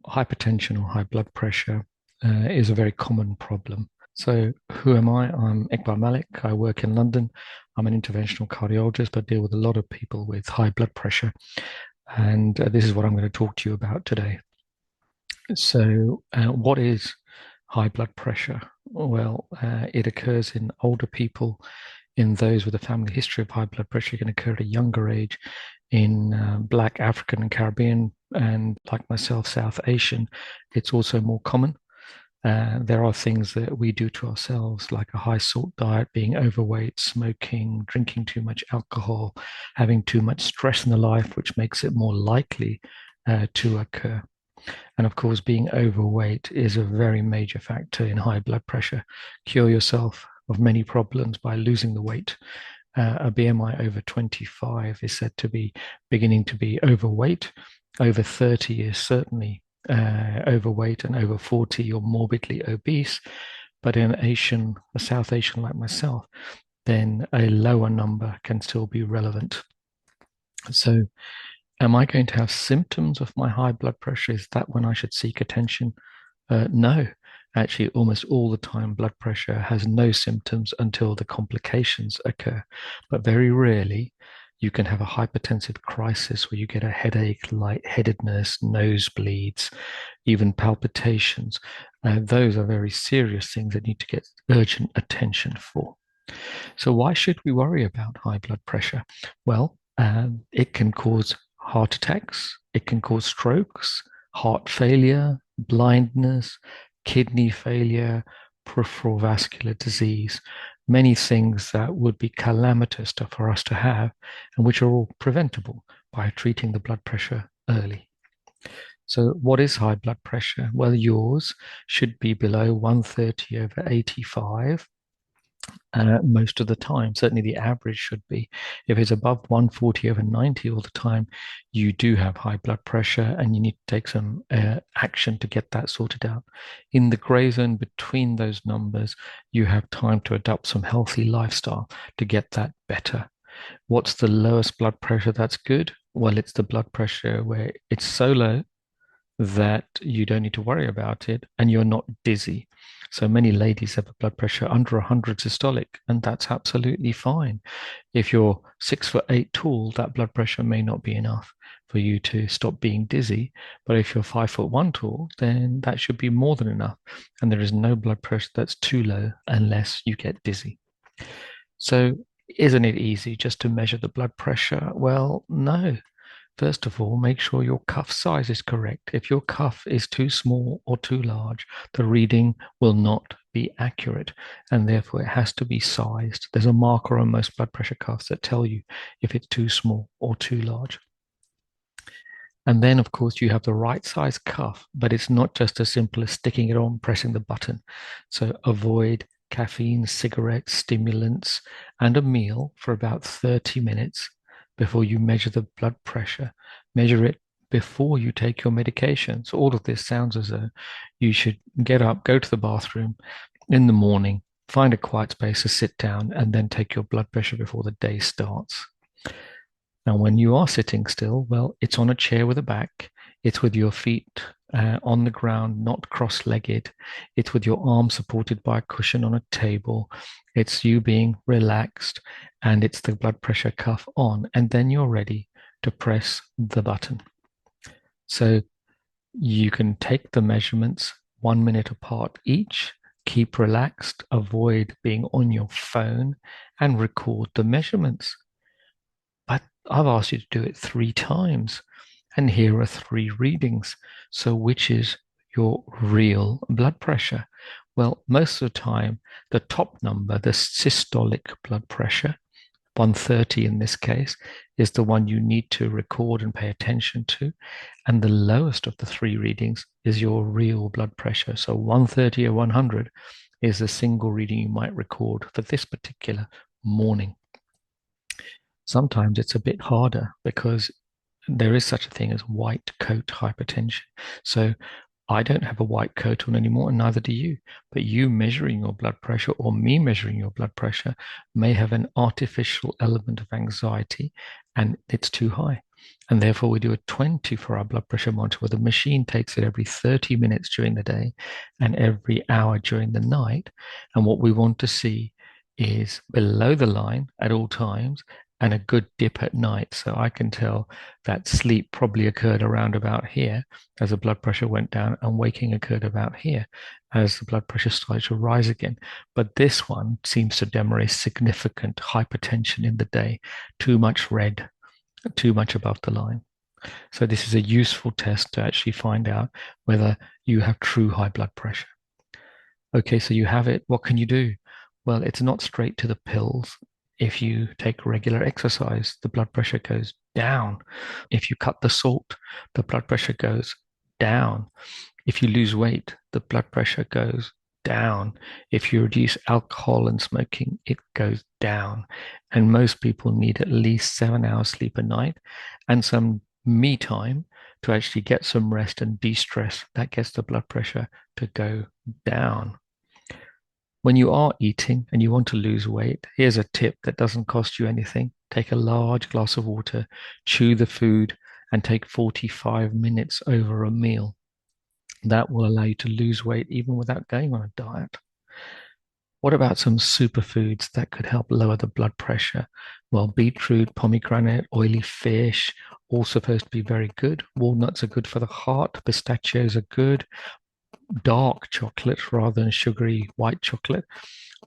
Hypertension or high blood pressure is a very common problem. So, who am I? I'm Iqbal Malik. I work in London. I'm an interventional cardiologist, but deal with a lot of people with high blood pressure. And this is what I'm going to talk to you about today. So, what is high blood pressure? Well, it occurs in older people, in those with a family history of high blood pressure. It can occur at a younger age in Black, African, and Caribbean, and like myself, South Asian. It's also more common. There are things that we do to ourselves, like a high salt diet, being overweight, smoking, drinking too much alcohol, having too much stress in the life, which makes it more likely to occur. And of course, being overweight is a very major factor in high blood pressure. Cure yourself of many problems by losing the weight. A BMI over 25 is said to be beginning to be overweight. Over 30 is certainly overweight, and over 40 you're morbidly obese. But in a South Asian like myself, then a lower number can still be relevant. So, am I going to have symptoms of my high blood pressure? Is that when I should seek attention? No. Actually, almost all the time, blood pressure has no symptoms until the complications occur. But very rarely, you can have a hypertensive crisis where you get a headache, lightheadedness, nosebleeds, even palpitations. Those are very serious things that need to get urgent attention for. So, why should we worry about high blood pressure? Well, it can cause heart attacks, it can cause strokes, heart failure, blindness, kidney failure, peripheral vascular disease, many things that would be calamitous for us to have, and which are all preventable by treating the blood pressure early. So, what is high blood pressure? Well, yours should be below 130 over 85 most of the time. Certainly the average should be. If it's above 140 over 90 all the time, you do have high blood pressure and you need to take some action to get that sorted out. In the gray zone between those numbers, you have time to adopt some healthy lifestyle to get that better. What's the lowest blood pressure that's good? Well, it's the blood pressure where it's so low that you don't need to worry about it and you're not dizzy. So many ladies have a blood pressure under 100 systolic, and that's absolutely fine. If you're 6'8" tall, that blood pressure may not be enough for you to stop being dizzy. But if you're 5'1" tall, then that should be more than enough. And there is no blood pressure that's too low unless you get dizzy. So isn't it easy just to measure the blood pressure? Well, no. First of all, make sure your cuff size is correct. If your cuff is too small or too large, the reading will not be accurate, and therefore it has to be sized. There's a marker on most blood pressure cuffs that tell you if it's too small or too large. And then, of course, you have the right size cuff, but it's not just as simple as sticking it on, pressing the button. So avoid caffeine, cigarettes, stimulants, and a meal for about 30 minutes before you measure the blood pressure. Measure it before you take your medication. So all of this sounds as though you should get up, go to the bathroom in the morning, find a quiet space to sit down, and then take your blood pressure before the day starts. Now, when you are sitting still, well, it's on a chair with a back. It's with your feet on the ground, not cross-legged. It's with your arms supported by a cushion on a table. It's you being relaxed, and it's the blood pressure cuff on. And then you're ready to press the button. So you can take the measurements 1 minute apart each. Keep relaxed, avoid being on your phone, and record the measurements. But I've asked you to do it 3 times, and here are 3 readings. So which is your real blood pressure? Well, most of the time, the top number, the systolic blood pressure, 130 in this case, is the one you need to record and pay attention to. And the lowest of the 3 readings is your real blood pressure. So 130 or 100 is the single reading you might record for this particular morning. Sometimes it's a bit harder because there is such a thing as white coat hypertension. So I don't have a white coat on anymore, and neither do you. But you measuring your blood pressure or me measuring your blood pressure may have an artificial element of anxiety, and it's too high. And therefore, we do a 24-hour blood pressure monitor where the machine takes it every 30 minutes during the day and every hour during the night. And what we want to see is below the line at all times and a good dip at night. So I can tell that sleep probably occurred around about here as the blood pressure went down, and waking occurred about here as the blood pressure started to rise again. But this one seems to demonstrate significant hypertension in the day, too much red, too much above the line. So this is a useful test to actually find out whether you have true high blood pressure. Okay, so you have it. What can you do? Well, it's not straight to the pills. If you take regular exercise, the blood pressure goes down. If you cut the salt, the blood pressure goes down. If you lose weight, the blood pressure goes down. If you reduce alcohol and smoking, it goes down. And most people need at least 7 hours sleep a night and some me time to actually get some rest and de-stress. That gets the blood pressure to go down. When you are eating and you want to lose weight, here's a tip that doesn't cost you anything. Take a large glass of water, chew the food, and take 45 minutes over a meal. That will allow you to lose weight even without going on a diet. What about some superfoods that could help lower the blood pressure? Well, beetroot, pomegranate, oily fish, all supposed to be very good. Walnuts are good for the heart. Pistachios are good. Dark chocolate rather than sugary white chocolate.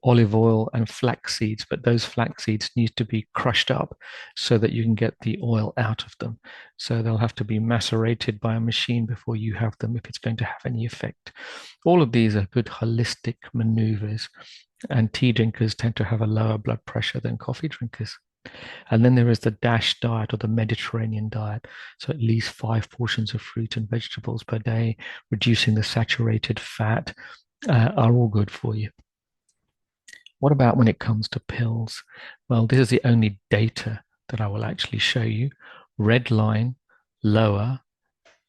Olive oil and flax seeds, but those flax seeds need to be crushed up so that you can get the oil out of them. So they'll have to be macerated by a machine before you have them if it's going to have any effect. All of these are good holistic maneuvers, and tea drinkers tend to have a lower blood pressure than coffee drinkers. And then there is the DASH diet or the Mediterranean diet. So at least 5 portions of fruit and vegetables per day, reducing the saturated fat, are all good for you. What about when it comes to pills? Well, this is the only data that I will actually show you. Red line, lower,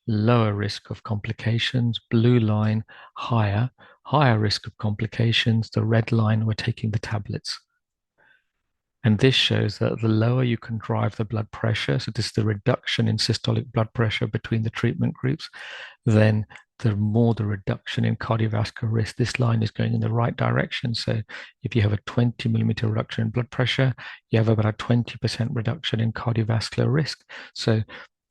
lower risk of complications. Blue line, higher, higher risk of complications. The red line, we're taking the tablets. And this shows that the lower you can drive the blood pressure, so this is the reduction in systolic blood pressure between the treatment groups, then the more the reduction in cardiovascular risk. This line is going in the right direction. So if you have a 20 millimeter reduction in blood pressure, you have about a 20% reduction in cardiovascular risk. So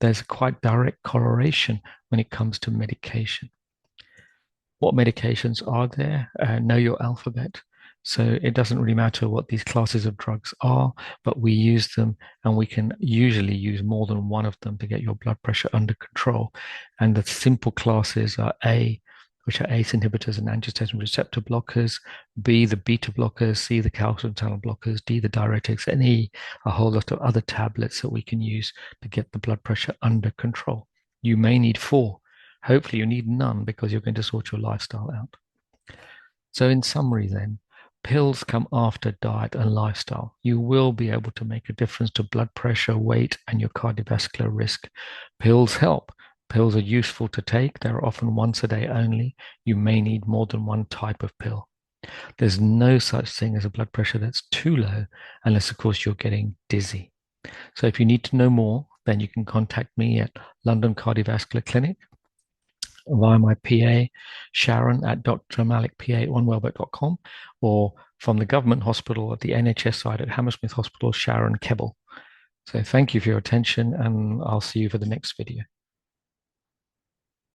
there's a quite direct correlation when it comes to medication. What medications are there? Know your alphabet. So it doesn't really matter what these classes of drugs are, but we use them, and we can usually use more than one of them to get your blood pressure under control. And the simple classes are A, which are ACE inhibitors and angiotensin receptor blockers, B, the beta blockers, C, the calcium channel blockers, D, the diuretics, and E, a whole lot of other tablets that we can use to get the blood pressure under control. You may need 4. Hopefully you need none because you're going to sort your lifestyle out. So in summary then, pills come after diet and lifestyle. You will be able to make a difference to blood pressure, weight, and your cardiovascular risk. Pills help. Pills are useful to take. They're often once a day only. You may need more than one type of pill. There's no such thing as a blood pressure that's too low, unless, of course, you're getting dizzy. So if you need to know more, then you can contact me at London Cardiovascular Clinic via my PA, Sharon at drmalikpa@onewellbeck.com, or from the government hospital at the NHS side at Hammersmith Hospital, Sharon Kebbel. So thank you for your attention, and I'll see you for the next video.